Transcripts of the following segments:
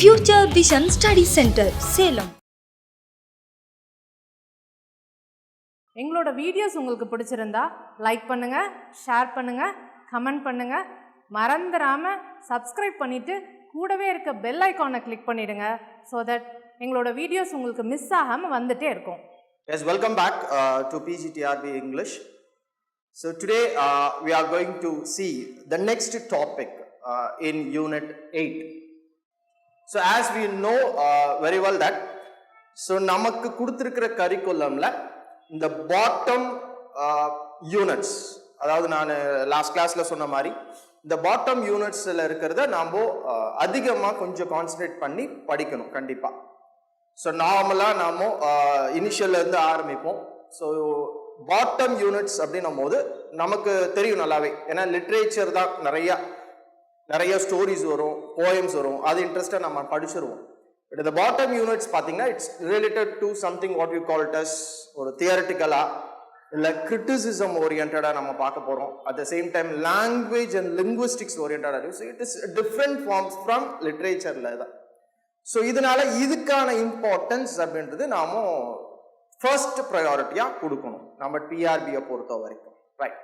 Future Vision Study Center, Salem. எங்களோட videos உங்களுக்கு பிடிச்சிருந்தா லைக் பண்ணுங்க, ஷேர் பண்ணுங்க, கமெண்ட் பண்ணுங்க. மறந்துடாம சப்ஸ்கிரைப் பண்ணிட்டு கூடவே இருக்க பெல் ஐகானை கிளிக் பண்ணிடுங்க. so that எங்களோட வீடியோஸ் உங்களுக்கு மிஸ் ஆகாம வந்துட்டே இருக்கும். Yes, welcome back to PGTRB English. So today we are going to see the next topic in Unit 8. So as we know very well that நமக்கு கொடுத்திருக்கிற கரிக்குலம்ல இந்த பாட்டம் யூனிட்ஸ், அதாவது நான் லாஸ்ட் கிளாஸ்ல சொன்ன மாதிரி இந்த பாட்டம் யூனிட்ஸ்ல இருக்கிறத நாம அதிகமாக கொஞ்சம் கான்சன்ட்ரேட் பண்ணி படிக்கணும் கண்டிப்பா. ஸோ நார்மலா நாம இனிஷியல்ல இருந்து ஆரம்பிப்போம். ஸோ பாட்டம் யூனிட்ஸ் அப்படின்னும் போது நமக்கு தெரியும் நல்லாவே, ஏன்னா லிட்ரேச்சர் தான் நிறைய ஸ்டோரிஸ் வரும், போயம்ஸ் வரும், அது இன்ட்ரெஸ்டா நம்ம படிச்சிருவோம். பட் இந்த பாட்டம் யூனிட்ஸ் பார்த்தீங்கன்னா it's related to something what you call it as ஒரு தியரட்டிக்கலா இல்லை கிரிட்டிசிசம் ஓரியன்டா நம்ம பார்க்க போறோம். At the same time language and linguistics ஓரியன்டா இருக்கு. It is different forms from லிட்ரேச்சர்ல தான். ஸோ இதனால இதுக்கான இம்பார்ட்டன்ஸ் அப்படின்றது நாம ஃபர்ஸ்ட் ப்ரையாரிட்டியா கொடுக்கணும் நம்ம டிஆர்பியை பொறுத்த வரைக்கும். Right.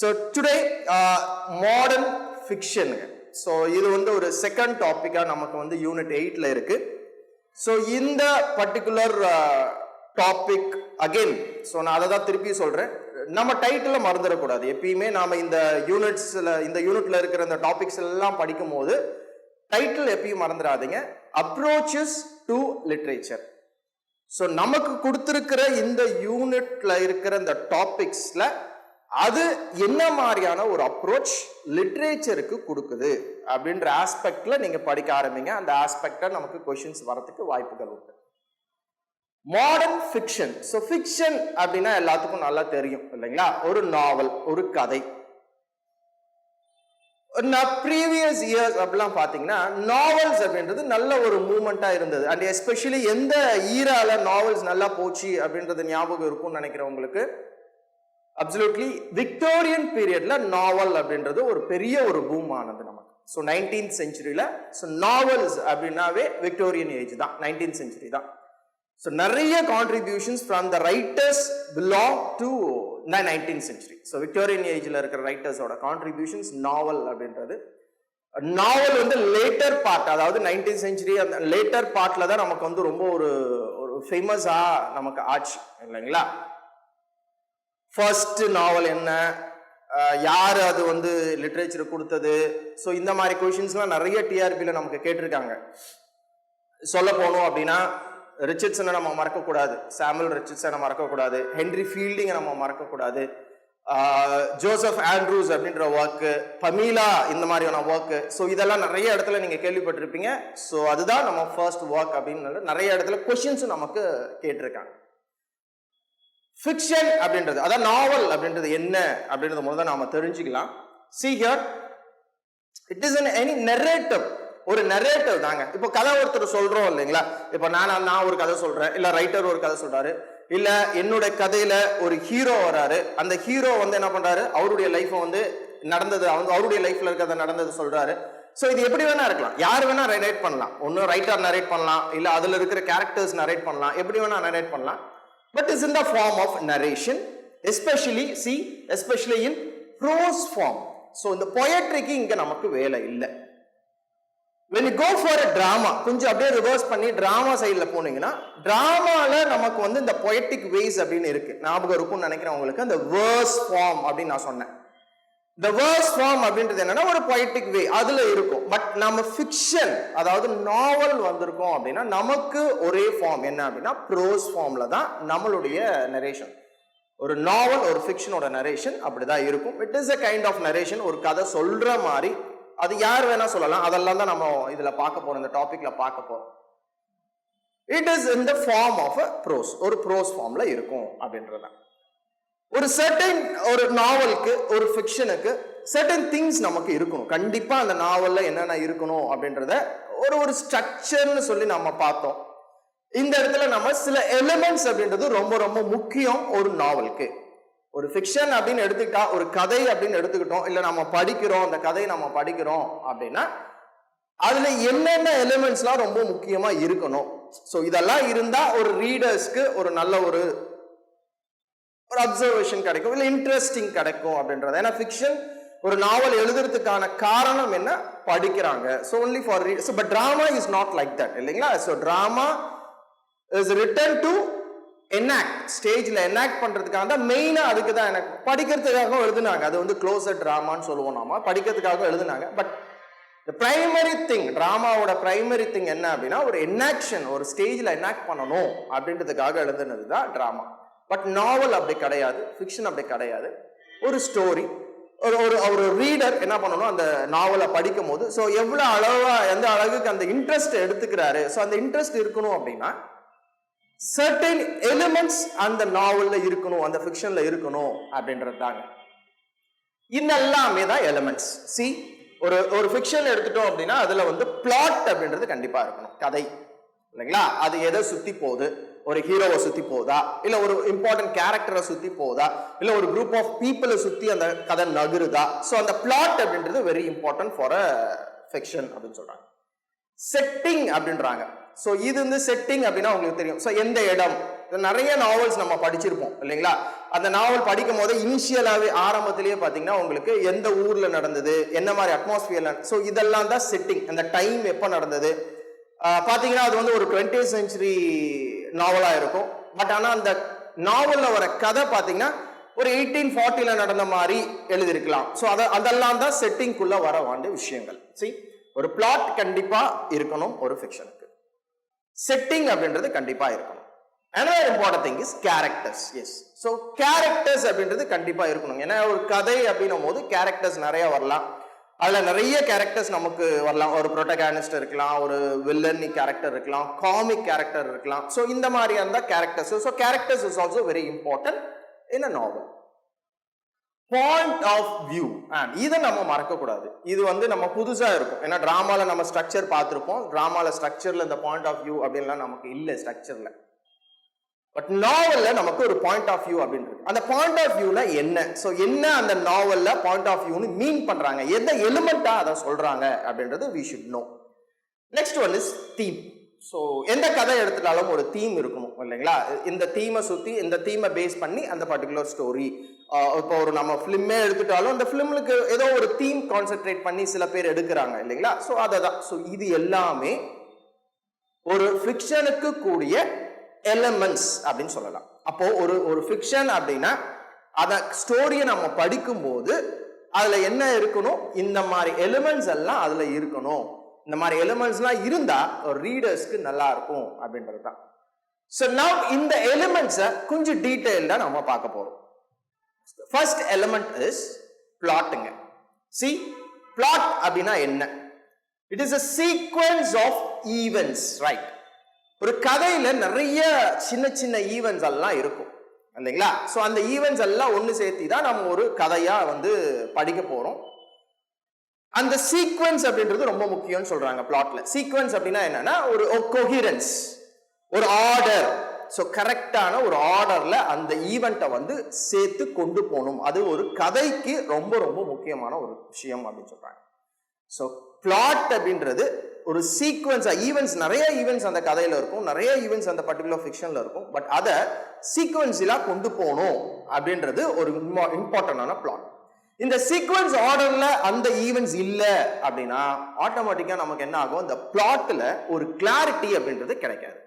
So today modern fiction. So இது ஒரு செகண்ட் டாபிக்கா நமக்கு யூனிட் 8ல இருக்கு. ஸோ இந்த பர்டிகுலர் டாபிக் அகெயின், ஸோ நான் அதை தான் திருப்பி சொல்றேன், நம்ம டைட்டில் மறந்துடக்கூடாது. எப்பயுமே நாம இந்த யூனிட்ல இருக்கிற இந்த டாபிக்ஸ் எல்லாம் படிக்கும் போது டைட்டில் எப்பயும் மறந்துடாதீங்க. Approaches to literature. ஸோ நமக்கு கொடுத்திருக்கிற இந்த யூனிட்ல இருக்கிற இந்த டாபிக்ஸ்ல அது என்ன மாதிரியான ஒரு அப்ரோச் லிட்ரேச்சருக்கு கொடுக்குது அப்படின்ற ஆஸ்பெக்ட்ல நீங்க படிக்க ஆரம்பிங்க. அந்த ஆஸ்பெக்ட்ல நமக்கு கொஸ்டின்ஸ் வரதுக்கு வாய்ப்புகள் உண்டு. Modern fiction. ஸோ ஃபிக்ஷன் அப்படின்னா எல்லாத்துக்கும் நல்லா தெரியும் இல்லைங்களா? ஒரு நாவல், ஒரு கதை. ப்ரீவியஸ் இயர்ஸ் அப்படிலாம் பார்த்தீங்கன்னா நாவல்ஸ் அப்படின்றது நல்ல ஒரு மூவ்மெண்டா இருந்தது. அண்ட் எஸ்பெஷலி எந்த ஈரால நாவல்ஸ் நல்லா போச்சு அப்படின்றது ஞாபகம் இருக்கும்னு நினைக்கிறவங்களுக்கு, அப்சல்யூட்லி விக்டோரியன் பீரியட்ல நாவல் அப்படின்றது ஒரு பெரிய ஒரு பூம் ஆனது நமக்கு. ஸோ 19th செஞ்சுரியில ஸோ நாவல்ஸ் அப்படின்னாவே விக்டோரியன் ஏஜ் தான், 19th செஞ்சுரி தான். ஸோ நிறைய contributions from the writers belong to 19th century. So Victorian ஏஜ்ல இருக்கிற ரைட்டர்ஸோட கான்ட்ரிபியூஷன்ஸ் நாவல் அப்படின்றது. நாவல் லேட்டர் பார்ட், அதாவது 19th செஞ்சுரி அந்த லேட்டர் பார்ட்ல தான் நமக்கு ரொம்ப ஒரு ஃபேமஸா நமக்கு ஆச்சு இல்லைங்களா? ஃபர்ஸ்ட் நாவல் என்ன, யார் அது லிட்ரேச்சர் கொடுத்தது, ஸோ இந்த மாதிரி கொஸ்டின்ஸ்லாம் நிறைய டிஆர்பியில் நமக்கு கேட்டிருக்காங்க. சொல்ல போனோம் அப்படின்னா ரிச்சர்ட்சனை நம்ம மறக்கக்கூடாது, சாமுவல் ரிச்சர்ட்சனை மறக்கக்கூடாது, ஹென்ரி ஃபீல்டிங்கை நம்ம மறக்கக்கூடாது, ஜோசப் ஆண்ட்ரூஸ் அப்படின்ற ஒர்க்கு, பமீலா இந்த மாதிரியான ஒர்க்கு. ஸோ இதெல்லாம் நிறைய இடத்துல நீங்க கேள்விப்பட்டிருப்பீங்க. ஸோ அதுதான் நம்ம ஃபர்ஸ்ட் ஒர்க் அப்படின்னு நிறைய இடத்துல கொஸ்டின்ஸும் நமக்கு கேட்டிருக்காங்க. ஃபிக்ஷன் அப்படின்றது, அதான் நாவல் அப்படின்றது என்ன அப்படின்றது முதல்ல நாம தெரிஞ்சுக்கலாம். See here, it is any narrative. ஒரு நரேட்டிவ் தாங்க. இப்போ கதை ஒருத்தர் சொல்றோம் இல்லைங்களா? இப்போ நான் ஒரு கதை சொல்றேன், இல்ல ரைட்டர் ஒரு கதை சொல்றாரு, இல்ல என்னுடைய கதையில ஒரு ஹீரோ வராரு. அந்த ஹீரோ என்ன பண்றாரு, அவருடைய லைஃப் நடந்தது, அவருடைய லைஃப்ல இருக்கிறத நடந்தது சொல்றாரு. ஸோ இது எப்படி வேணா இருக்கலாம், யார் வேணா நரேட் பண்ணலாம். ஒன்னு ரைட்டர் நரேட் பண்ணலாம், இல்ல அதுல இருக்கிற கேரக்டர்ஸ் நரேட் பண்ணலாம், எப்படி வேணா நரேட் பண்ணலாம். But is in the form of narration, especially in prose form. So இந்த poetryக்கு இங்க நமக்கு வேலை இல்லை. When you go for a drama, கொஞ்சம் அப்படியே ரிவர்ஸ் பண்ணி டிராமா சைட்ல போனீங்கன்னா, டிராமால நமக்கு இந்த poetic ways அப்படின்னு இருக்கு. ஞாபகம் இருக்கும்னு நினைக்கிறேன் உங்களுக்கு. அந்த verse form அப்படின்னு நான் சொன்னேன். The verse form அப்படின்றது என்னன்னா ஒரு poetic way அதுல இருக்கும். பட் நம்ம ஃபிக்ஷன், அதாவது நாவல் வந்திருக்கோம் அப்படின்னா நமக்கு ஒரே ஃபார்ம் என்ன அப்படின்னா ப்ரோஸ் ஃபார்ம்ல தான் நம்மளுடைய நரேஷன். ஒரு நாவல், ஒரு ஃபிக்ஷனோட நரேஷன் அப்படிதான் இருக்கும். It is a kind of narration. ஒரு கதை சொல்ற மாதிரி, அது யார் வேணா சொல்லலாம். அதெல்லாம் தான் நம்ம இதுல பார்க்க போறோம், இந்த டாபிக்ல பார்க்க போறோம். It is in the form of a prose, ஒரு ப்ரோஸ் ஃபார்ம்ல இருக்கும் அப்படின்றதான். ஒரு சர்டன் ஒரு நாவலுக்கு, ஒரு ஃபிக்ஷனுக்கு சர்டன் திங்ஸ் நமக்கு இருக்கணும். கண்டிப்பா அந்த நாவல்ல என்னென்ன இருக்கணும் அப்படின்றத ஒரு ஸ்ட்ரக்சர்னு சொல்லி நம்ம பார்த்தோம். இந்த இடத்துல நம்ம சில எலிமெண்ட்ஸ் அப்படின்றது ரொம்ப ரொம்ப முக்கியம் ஒரு நாவலுக்கு. ஒரு ஃபிக்ஷன் அப்படின்னு எடுத்துக்கிட்டா, ஒரு கதை அப்படின்னு எடுத்துக்கிட்டோம், இல்ல நம்ம படிக்கிறோம், அந்த கதையை நம்ம படிக்கிறோம் அப்படின்னா அதுல என்னென்ன எலிமெண்ட்ஸ்லாம் ரொம்ப முக்கியமா இருக்கணும். ஸோ இதெல்லாம் இருந்தா ஒரு ரீடர்ஸ்க்கு ஒரு நல்ல ஒரு அப்சர்வேஷன் கிடைக்கும், இல்லை இன்ட்ரெஸ்டிங் கிடைக்கும் அப்படின்றது. ஏன்னா ஃபிக்ஷன் ஒரு நாவல் எழுதுறதுக்கான காரணம் என்ன, படிக்கிறாங்க. So only for readers. But drama is not like that இல்லைங்களா. So drama is written to enact, ஸ்டேஜ்ல எனாக்ட் பண்றதுக்காக தான் மெயினா. அதுக்கு தான் எனக்கு படிக்கிறதுக்காக எழுதுனாங்க. அது வந்து க்ளோசர் டிராமான்னு சொல்லுவோம் நாம, படிக்கிறதுக்காக எழுதுனாங்க. பட் பிரைமரி திங், டிராமாவோட பிரைமரி திங் என்ன அப்படின்னா ஒரு எனாக்ஷன், ஒரு ஸ்டேஜ்ல எனாக்ட் பண்ணணும் அப்படின்றதுக்காக எழுதுனது தான் டிராமா. பட் நாவல் அப்படி கிடையாது, ஃபிக்ஷன் அப்படி கிடையாது. ஒரு ஸ்டோரி, ஒரு ரீடர் என்ன பண்ணணும் அந்த நாவலை படிக்கும் போது, ஸோ எவ்வளவு அளவா எந்த அளவுக்கு அந்த இன்ட்ரெஸ்ட் எடுத்துக்கிறாரு. ஸோ அந்த இன்ட்ரெஸ்ட் இருக்கணும் அப்படின்னா சர்டன் எலிமெண்ட்ஸ் அந்த நாவல்ல இருக்கணும், அந்த ஃபிக்ஷன்ல இருக்கணும் அப்படின்றது தாங்க. இதெல்லாமே தான் எலிமெண்ட்ஸ். சி, ஒரு ஃபிக்ஷன் எடுத்துட்டோம் அப்படின்னா அதுல வந்து பிளாட் அப்படின்றது கண்டிப்பா இருக்கணும், கதை இல்லைங்களா. அது எதை சுத்தி போகுது, ஒரு ஹீரோவை சுத்தி போதா, இல்ல ஒரு இம்பார்ட்டன்ட் கேரக்டரை சுத்தி போதா, இல்ல ஒரு குரூப் ஆஃப் பீப்புளை சுத்தி அந்த கதை நகருதா. ஸோ அந்த பிளாட் அப்படின்றது very important for a fiction அப்படின்னு சொல்றாங்க. செட்டிங் அப்படின்றாங்க. ஸோ இது வந்து செட்டிங் அப்படின்னா உங்களுக்கு தெரியும். ஸோ எந்த இடம், நிறைய நாவல்ஸ் நம்ம படிச்சிருப்போம் இல்லைங்களா. அந்த நாவல் படிக்கும் போது இனிஷியலாவே ஆரம்பத்திலேயே பாத்தீங்கன்னா உங்களுக்கு எந்த ஊர்ல நடந்தது, என்ன மாதிரி அட்மாஸ்பியர்ல, ஸோ இதெல்லாம் தான் செட்டிங். அந்த டைம் எப்போ நடந்தது பாத்தீங்கன்னா அது வந்து ஒரு 20th century நாவலா இருக்கும். பட் ஆனா அந்த நாவல்ல வர கதை பாத்தீங்கன்னா ஒரு 1840ல நடந்த மாதிரி எழுதிருக்கலாம். ஸோ அதெல்லாம் தான் செட்டிங்குள்ள வர வேண்டிய விஷயங்கள். சரி, ஒரு பிளாட் கண்டிப்பா இருக்கணும் ஒரு ஃபிக்ஷனுக்கு, செட்டிங் அப்படின்றது கண்டிப்பா இருக்கணும். Another important thing is characters. Yes. So characters அப்படின்றது கண்டிப்பா இருக்கணும். ஏன்னா ஒரு கதை அப்படின்னும் போது கேரக்டர்ஸ் நிறைய வரலாம். அதுல நிறைய கேரக்டர்ஸ் நமக்கு வரலாம். ஒரு ப்ரோட்டகானிஸ்ட் இருக்கலாம், ஒரு வில்லன் கேரக்டர் இருக்கலாம், காமிக் கேரக்டர் இருக்கலாம். ஸோ இந்த மாதிரியான தான் characters. So characters is also very important in a novel. Point of view, இதை நம்ம மறக்க கூடாது. இது வந்து நம்ம புதுசா இருக்கும். ஏன்னா டிராமால நம்ம ஸ்ட்ரக்சர் பார்த்திருப்போம். டிராமால ஸ்ட்ரக்சர்ல இந்த பாயிண்ட் ஆஃப் வியூ அப்படின்லாம் நமக்கு இல்லை ஸ்ட்ரக்சர்ல. பட் நாவல்ல நமக்கு ஒரு பாயிண்ட் ஆஃப் வியூ அப்படின்றது. அந்த பாயிண்ட் ஆஃப் வியூல என்ன, ஸோ என்ன அந்த நாவல்ல பாயிண்ட் ஆஃப் வியூன்னு மீன் பண்றாங்க, எந்த எலிமெண்டா அதை சொல்றாங்க அப்படின்றது we should know. Next one is theme. So எந்த கதை எடுத்துட்டாலும் ஒரு தீம் இருக்கணும் இல்லைங்களா. இந்த தீமை சுத்தி, இந்த தீமை பேஸ் பண்ணி அந்த பர்டிகுலர் ஸ்டோரி. இப்போ ஒரு நம்ம ஃபிலிமே எடுத்துட்டாலும் அந்த ஃபிலிமுக்கு ஏதோ ஒரு தீம் கான்சென்ட்ரேட் பண்ணி சில பேர் எடுக்கிறாங்க இல்லைங்களா. ஸோ அதை தான். ஸோ இது எல்லாமே ஒரு ஃபிக்ஷனுக்கு கூடிய எலிமெண்ட்ஸ் அப்படின்னு சொல்லலாம். அப்போ ஒரு ஃபிக்ஷன் அப்படின்னா அத ஸ்டோரியை நம்ம படிக்கும் போது அதுல என்ன இருக்கணும், இந்த மாதிரி எலிமெண்ட்ஸ் எல்லாம் அதுல இருக்கணும். இந்த மாதிரி எலிமெண்ட்ஸ்லாம் இருந்தா ஒரு ரீடர்ஸ்க்கு நல்லா இருக்கும் அப்படின்றது தான். ஸோ நவ் இந்த எலிமெண்ட்ஸை கொஞ்சம் டீடைல்டா நம்ம பார்க்க போறோம். ஃபர்ஸ்ட் எலிமெண்ட் இஸ் பிளாட்டுங்க. சி, பிளாட் அப்படின்னா என்ன? It is a sequence of events, right? ஒரு கதையில நிறைய சின்ன சின்ன ஈவெண்ட்ஸ் எல்லாம் இருக்கும் இல்லைங்களா. ஸோ அந்த ஈவெண்ட்ஸ் எல்லாம் ஒன்று சேர்த்தி தான் நம்ம ஒரு கதையா வந்து படிக்க போறோம். அந்த சீக்வன்ஸ் அப்படின்றது ரொம்ப முக்கியம்னு சொல்றாங்க பிளாட்ல. சீக்வன்ஸ் அப்படின்னா என்னன்னா ஒரு கோஹிரன்ஸ், ஒரு ஆர்டர். ஸோ கரெக்டான ஒரு ஆர்டர்ல அந்த ஈவெண்ட்டை வந்து சேர்த்து கொண்டு போகணும். அது ஒரு கதைக்கு ரொம்ப ரொம்ப முக்கியமான ஒரு விஷயம் அப்படின்னு சொல்றாங்க. ஸோ பிளாட் அப்படின்றது ஒரு சீக்வன்ஸ், ஈவெண்ட்ஸ், நிறைய ஈவெண்ட்ஸ் அந்த கதையில இருக்கும், நிறைய ஈவெண்ட்ஸ் அந்த பர்டிகுலர் ஃபிக்ஷன்ல இருக்கும். பட் அதை சீக்வன்ஸிலா கொண்டு போகணும் அப்படின்றது ஒரு இம்பார்ட்டன்டான பிளாட். இந்த சீக்வன்ஸ் ஆர்டர்ல அந்த ஈவெண்ட்ஸ் இல்ல அப்படின்னா ஆட்டோமேட்டிக்கா நமக்கு என்ன ஆகும், அந்த பிளாட்ல ஒரு கிளாரிட்டி அப்படின்றது கிடைக்காது.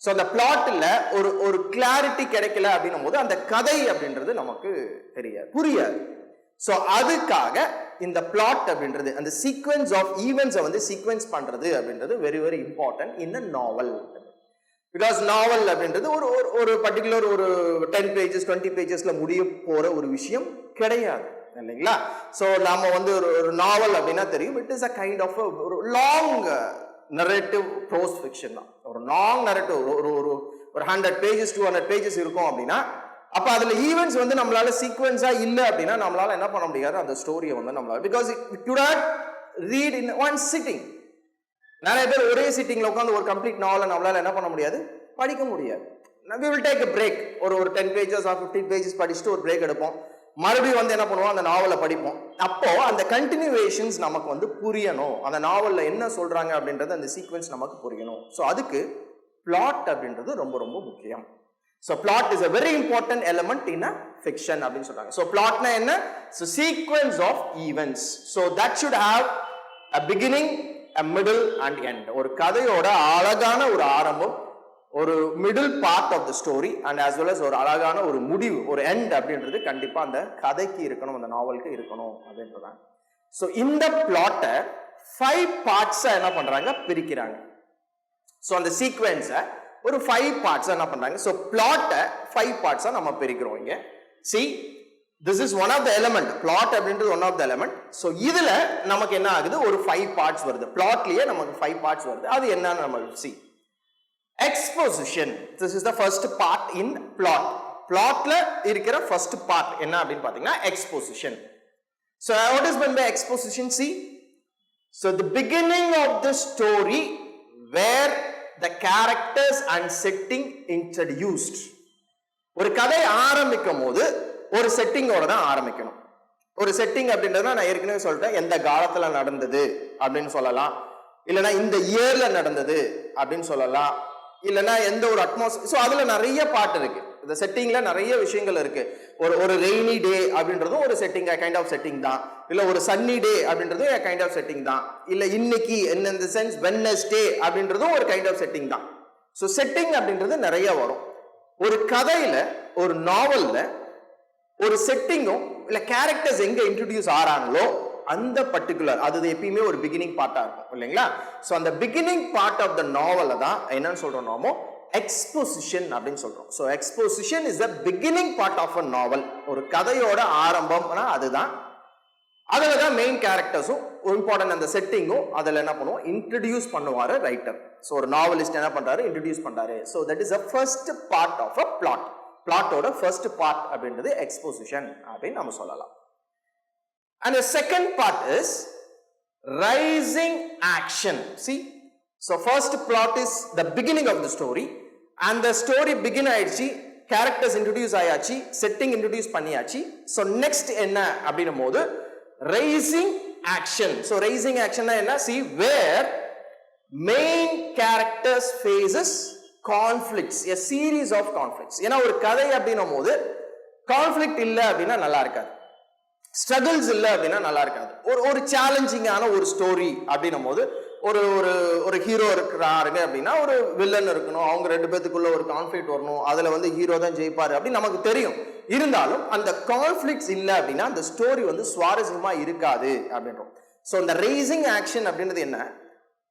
ஸோ அந்த பிளாட்ல ஒரு கிளாரிட்டி கிடைக்கல அப்படின்னும் போது அந்த கதை அப்படின்றது நமக்கு தெரியாது, புரியாது. ஸோ அதுக்காக இந்த பிளாட் அப்படின்றது, அந்த சீக்வன்ஸ் ஆஃப் ஈவெண்ட்ஸை வந்து சீக்வன்ஸ் பண்றது அப்படின்றது very very important in the novel. Because novel அப்படின்றது ஒரு பர்டிகுலர் ஒரு 10 pages 20 pagesல முடிய போற ஒரு விஷயம் கிடையாது இல்லைங்களா. ஸோ நாம வந்து ஒரு நாவல் அப்படின்னா தெரியும், it is a kind of ஒரு லாங் நரேட்டிவ் ப்ரோஸ் ஃபிக்ஷன் தான். ஒரு லாங் நரேட்டிவ், ஒரு 100 pages 200 pages இருக்கும் அப்படின்னா அப்ப அதுல ஈவெண்ட்ஸ் வந்து நம்மளால சீக்வன்ஸா இல்ல அப்படின்னா நம்மளால என்ன பண்ண முடியாது, அந்த ஸ்டோரியை வந்து நம்மளால, because it could not read in one sitting. நிறைய பேர் ஒரே சிட்டிங்ல உட்காந்து ஒரு கம்ப்ளீட் நாவலை நம்மளால என்ன பண்ண முடியாது, படிக்க முடியாது. we will take a break. ஒரு 10 pages or 15 pages படிச்சுட்டு ஒரு பிரேக் எடுப்போம். மறுபடியும் வந்து என்ன பண்ணுவோம், அந்த நாவலை படிப்போம். அப்போ அந்த கண்டினியூவேஷன்ஸ் நமக்கு வந்து புரியணும், அந்த நாவல்ல என்ன சொல்றாங்க அப்படின்றது அந்த சீக்வென்ஸ் நமக்கு புரியணும். ஸோ அதுக்கு பிளாட் அப்படின்றது ரொம்ப ரொம்ப முக்கியம். So plot is a very important element in a fiction அப்படின்னு சொல்றாங்க. ஸோ பிளாட்னா என்ன? So sequence of events. So that should have a beginning, a middle and end. ஒரு கதையோட அழகான ஒரு ஆரம்பம், ஒரு middle part of the story and as well as ஒரு அழகான ஒரு முடிவு, ஒரு எண்ட் அப்படின்றது கண்டிப்பா அந்த கதைக்கு இருக்கணும், அந்த நாவலுக்கு இருக்கணும் அப்படின்றாங்க. ஸோ இந்த பிளாட்டை 5 பார்ட்ஸா என்ன பண்றாங்க, பிரிக்கிறாங்க. ஸோ அந்த சீக்வென்ஸை ஒரு 5 பார்ட்ஸா என்ன பண்றாங்க. ஸோ பிளாட்டை 5 பார்ட்ஸா நம்ம பிரிக்கிறோம். இங்க see this is one of the element, plot அப்படின்றது one of the element. So இதுல நமக்கு என்ன ஆகுது, ஒரு 5 பார்ட்ஸ் வருது. பிளாட்லயே நமக்கு 5 பார்ட்ஸ் வருது. அது என்னன்னு நம்ம see. Exposition, this is the first part in plot. Plotல இருக்கிற first part என்ன அப்படின்னு பாத்தீங்கன்னா exposition. So what is meant by exposition? See, so the beginning of the story where the characters and setting introduced. ஒரு கதை ஆரம்பிக்கும் போது ஒரு செட்டிங்கோட தான் ஆரம்பிக்கணும். ஒரு செட்டிங் அப்படின்றத நான் ஏற்கனவே சொல்லிட்டேன், எந்த காலத்துல நடந்தது அப்படின்னு சொல்லலாம், இல்லைன்னா இந்த இயர்ல நடந்தது அப்படின்னு சொல்லலாம், இல்லைன்னா எந்த ஒரு அட்மாஸ்பியர். ஸோ அதுல நிறைய பாட்டு இருக்கு, இந்த செட்டிங்ல நிறைய விஷயங்கள் இருக்கு. ஒரு ரெய்னி டே அப்படின்றதும் ஒரு செட்டிங், கைண்ட் ஆஃப் செட்டிங் தான். இல்ல ஒரு சன்னி டே அப்படின்றதும் கைண்ட் ஆஃப் செட்டிங் தான். இல்ல இன்னைக்கு இந்த சென்ஸ் வெட்னஸ்டே அப்படின்றதும் ஒரு கைண்ட் ஆஃப் செட்டிங் தான். ஸோ செட்டிங் அப்படின்றது நிறைய வரும். ஒரு கதையில, ஒரு நாவல்ல ஒரு செட்டிங்கும் இல்ல கேரக்டர்ஸ் எங்க இன்ட்ரோடியூஸ் ஆறாங்களோ அந்த பர்டிகுலர், அது எப்பயுமே ஒரு பிகினிங் பார்ட்டா இருக்கும் இல்லைங்களா. சோ அந்த பிகினிங் பார்ட் ஆஃப் த நாவல தான் என்னன்னு சொல்றோம் நாமோ எக்ஸ்போசிஷன் அப்படின்னு சொல்றோம். So exposition is the beginning part of a novel. ஒரு கதையோட ஆரம்பம்னா அதுதான். அதுல தான் மெயின் கேரக்டர்ஸும் இம்பார்ட்டன்ட், அந்த செட்டிங்கும் அதுல என்ன பண்ணுவோம், இன்ட்ரடியூஸ் பண்ணுவாரு ரைட்டர். சோ ஒரு நாவலிஸ்ட் என்ன பண்றாரு, இன்ட்ரடியூஸ் பண்றாரு. So that is the first part of a plot. பிளாட்டோட ஃபர்ஸ்ட் பார்ட் அப்படின்றது எக்ஸ்போசிஷன் அப்படின்னு நம்ம சொல்லலாம். And the second part is rising action. See, so first plot is the beginning of the story, and the story begin ஆயிடுச்சு, characters introduce ஆயாச்சு, setting introduce பண்ணியாச்சு. So next என்ன அப்படின்னும் போது rising action. So rising action என்ன? See, where main characters faces conflicts, a series of conflicts. ஏன்னா ஒரு கதை அப்படின்னும் போது கான்ஃபிளிக்ட் இல்லை அப்படின்னா நல்லா இருக்காது, ஸ்ட்ரகிள்ஸ் இல்லை அப்படின்னா நல்லா இருக்காது. ஒரு சேலஞ்சிங்கான ஒரு ஸ்டோரி அப்படின்னும் போது ஒரு ஒரு ஒரு ஹீரோ இருக்கிறாருங்க அப்படின்னா ஒரு வில்லன் இருக்கணும், அவங்க 2 பேத்துக்குள்ள ஒரு கான்ஃபிளிக்ட் வரணும், அதுல வந்து ஹீரோ தான் ஜெயிப்பாரு அப்படின்னு நமக்கு தெரியும். இருந்தாலும் அந்த கான்ஃபிளிக்ட்ஸ் இல்லை அப்படின்னா அந்த ஸ்டோரி வந்து சுவாரஸ்யமா இருக்காது அப்படின்றோம். ஸோ இந்த ரைசிங் ஆக்ஷன் அப்படின்றது என்ன,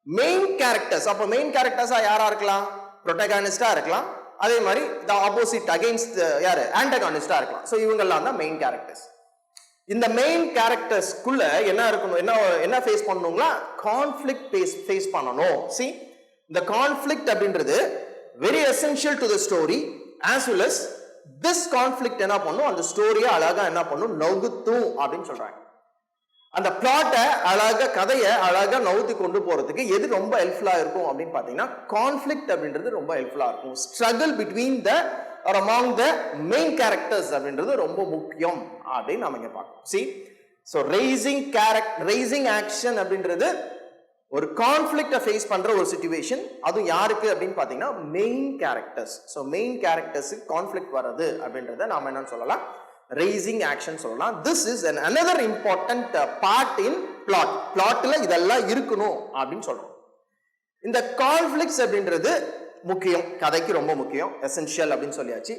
மெயின் கேரக்டர்ஸ். அப்போ மெயின் கேரக்டர்ஸா யாரா இருக்கலாம், ப்ரொட்டகானிஸ்டா இருக்கலாம், அதே மாதிரி த ஆப்போசிட் அகைன்ஸ்ட் யாரு, ஆன்டகானிஸ்டா இருக்கலாம். ஸோ இவங்கெல்லாம் தான் மெயின் கேரக்டர்ஸ். இந்த மெயின் கேரக்டர்ஸ்க்குள்ள என்ன இருக்கணும், என்ன ஃபேஸ் பண்ணணுங்களா, கான்ஃபிளிக்ட் ஃபேஸ் பண்ணணும். See, இந்த கான்ஃபிளிக்ட் அப்படின்றது very essential to the story, as well as this conflict என்ன பண்ணும், அந்த ஸ்டோரியை அழகா என்ன பண்ணும், நகுத்தும் அப்படின்னு சொல்றாங்க. அந்த பிளாட்டை அழகா, கதையை அழகா நவுத்தி கொண்டு போறதுக்கு எது ரொம்ப ஹெல்ப்ஃபுல்லா இருக்கும் அப்படின்னு பாத்தீங்கன்னா கான்ஃபிளிக்ட் அப்படின்றது ரொம்ப ஹெல்ப்ஃபுல்லா இருக்கும். Struggle between the or among the main characters அப்படின்றது ரொம்ப முக்கியம் அப்படின்னு நம்ம இங்க பார்க்கணும். See, so raising action அப்படின்றது ஒரு கான்ஃபிளிக்ட ஃபேஸ் பண்ற ஒரு சிச்சுவேஷன். அது யாருக்கு அப்படின்னு பாத்தீங்கன்னா மெயின் கேரக்டர்ஸ். ஸோ மெயின் கேரக்டர்ஸுக்கு கான்ஃபிளிக்ட் வர்றது அப்படின்றத நாம என்னன்னு சொல்லலாம், raising action சொல்லலாம். This is another important part in plot. Plotல இதெல்லாம் இருக்கணும் அப்படின்னு சொல்றோம். இந்த கான்ஃபிளிக்ட்ஸ் அப்படின்றது முக்கியம், கதைக்கு ரொம்ப முக்கியம், எசென்ஷியல் அப்படின்னு சொல்லியாச்சு.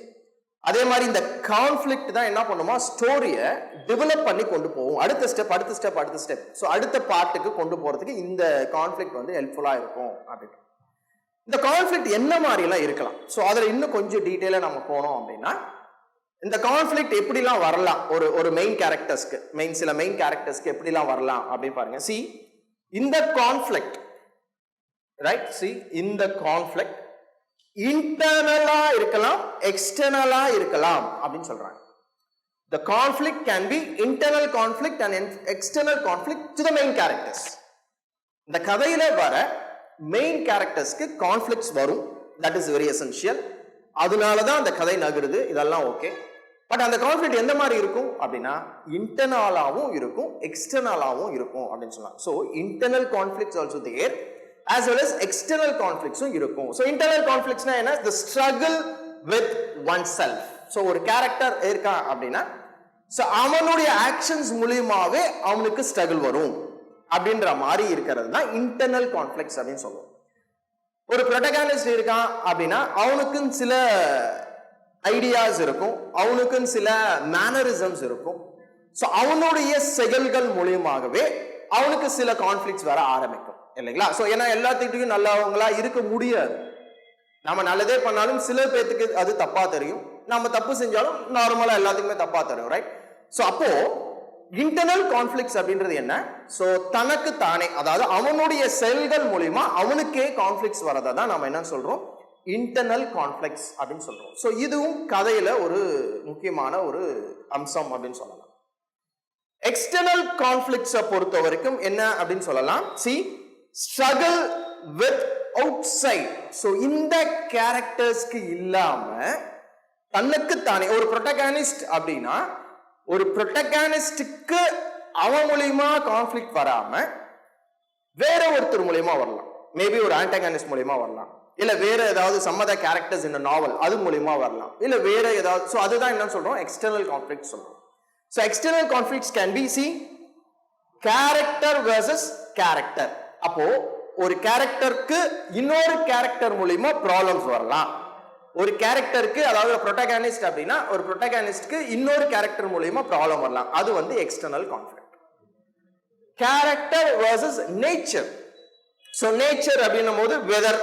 அதே மாதிரி இந்த கான்ஃபிளிக்ட் தான் என்ன பண்ணுமா, ஸ்டோரியை டெவலப் பண்ணி கொண்டு போகும். அடுத்த ஸ்டெப். ஸோ அடுத்த பார்ட்டுக்கு கொண்டு போறதுக்கு இந்த கான்ஃபிளிக்ட் வந்து ஹெல்ப்ஃபுல்லா இருக்கும் அப்படின்னு. இந்த கான்ஃபிளிக்ட் என்ன மாதிரி எல்லாம் இருக்கலாம், ஸோ அதுல இன்னும் கொஞ்சம் டீட்டெயிலா நம்ம போனோம் அப்படின்னா இந்த கான்ஃபிளிக்ட் எப்படிலாம் வரலாம், ஒரு மெயின் கேரக்டர்ஸ்க்கு, சில மெயின் கேரக்டர்ஸ்க்கு எப்படிலாம் வரலாம் அப்படின்னு பாருங்க. See, இந்த கான்ஃபிளிக்ட் ரைட், see, இந்த கான்ஃபிளிக்ட் இன்டர்னலா இருக்கலாம், எக்ஸ்டர்னலா இருக்கலாம் அப்படின்னு சொல்றாங்க. The conflict can be internal conflict and external conflict to the main characters. இந்த கதையில வர மெயின் கேரக்டர்ஸ்க்கு கான்ஃபிளிக்ட்ஸ் வரும், that is very essential. அதனால தான் அந்த கதை நகருது, இதெல்லாம் ஓகே. பட் அந்த கான்ஃப்ளிக்ட் எந்த மாதிரி இருக்கும் அப்படின்னா இன்டர்னலாவும் இருக்கும் எக்ஸ்டர்னலாவும் இருக்கும் அப்படின்னு சொல்லலாம். ஸோ இன்டர்னல் கான்ஃப்ளிக்ட்ஸ் ஆல்சோ தேர் as well as external conflicts இருக்கும். So internal conflicts என்ன, the struggle with oneself. So ஒரு கேரக்டர் இருக்கான் அப்படின்னா so அவனுடைய ஆக்ஷன்ஸ் மூலமாவே அவனுக்கு ஸ்ட்ரகிள் வரும் அப்படின்ற மாதிரி இருக்கிறது தான் இன்டர்னல் கான்ஃப்ளிக்ட்ஸ் அப்படின்னு சொல்லுவோம். ஒரு ப்ரோட்டகனிஸ்ட் இருக்கான் அப்படின்னா அவனுக்குன்னு சில ஐடியாஸ் இருக்கும், அவனுக்குன்னு சில மேனரிசம்ஸ் இருக்கும். ஸோ அவனுடைய செயல்கள் மூலியமாகவே அவனுக்கு சில கான்ஃப்ளிக்ட்ஸ் வர ஆரம்பிக்கும் இல்லைங்களா. ஸோ ஏன்னா எல்லாத்துக்கிட்டையும் நல்லவங்களா இருக்க முடியாது. நம்ம நல்லதே பண்ணாலும் சில பேர்த்துக்கு அது தப்பா தெரியும், நம்ம தப்பு செஞ்சாலும் நார்மலா எல்லாத்துக்குமே தப்பா தெரியும், ரைட். ஸோ அப்போ இன்டர்னல் கான்ஃப்ளிக்ட்ஸ் அப்படின்றது என்ன, ஸோ தனக்கு தானே, அதாவது அவனுடைய செயல்கள் மூலியமா அவனுக்கே கான்ஃப்ளிக்ட்ஸ் வரதை தான் நம்ம என்ன சொல்றோம், இன்டர்னல் கான்ஃப்ளிக்ட்ஸ் அப்படின்னு சொல்றோம். ஸோ இதுவும் கதையில ஒரு முக்கியமான ஒரு அம்சம் அப்படின்னு சொல்லலாம். எக்ஸ்டர்னல் கான்ஃப்ளிக்ட்ஸை பொறுத்த வரைக்கும் என்ன அப்படின்னு சொல்லலாம், struggle with outside. So இந்த கேரக்டர்ஸ்க்கு இல்லாம தனக்கு தானே ஒரு ப்ரோட்டகனிஸ்ட் அப்படின்னா ஒரு ப்ரோட்டகனிஸ்டுக்கு அவன் மூலியமா கான்ஃப்ளிக்ட் வராம வேற ஒருத்தர் மூலியமா வரலாம், மேபி ஒரு ஆன்டகனிஸ்ட் மூலியமா வரலாம், இல்ல வேற ஏதாவது சம் அதர் கேரக்டர்ஸ் இன் நாவல் அது மூலியமா வரலாம், இல்ல வேற ஏதாவது. ஸோ அதுதான் என்ன சொல்றோம், எக்ஸ்டர்னல் கான்ஃப்ளிக்ட் சொல்றோம். So external conflicts can be character versus character. அப்போ ஒரு கேரக்டருக்கு இன்னொரு கேரக்டர் மூலமா ப்ராப்ளம்ஸ் வரலாம். ஒரு கேரக்டருக்கு, அதாவது ப்ரோட்டகனிஸ்ட் அப்படின்னா ஒரு ப்ரோட்டகனிஸ்ட்க்கு இன்னொரு கேரக்டர் மூலமா ப்ராப்ளம் வரலாம், அது வந்து external conflict. Character versus nature. So nature அப்படின்னும் போது வெதர்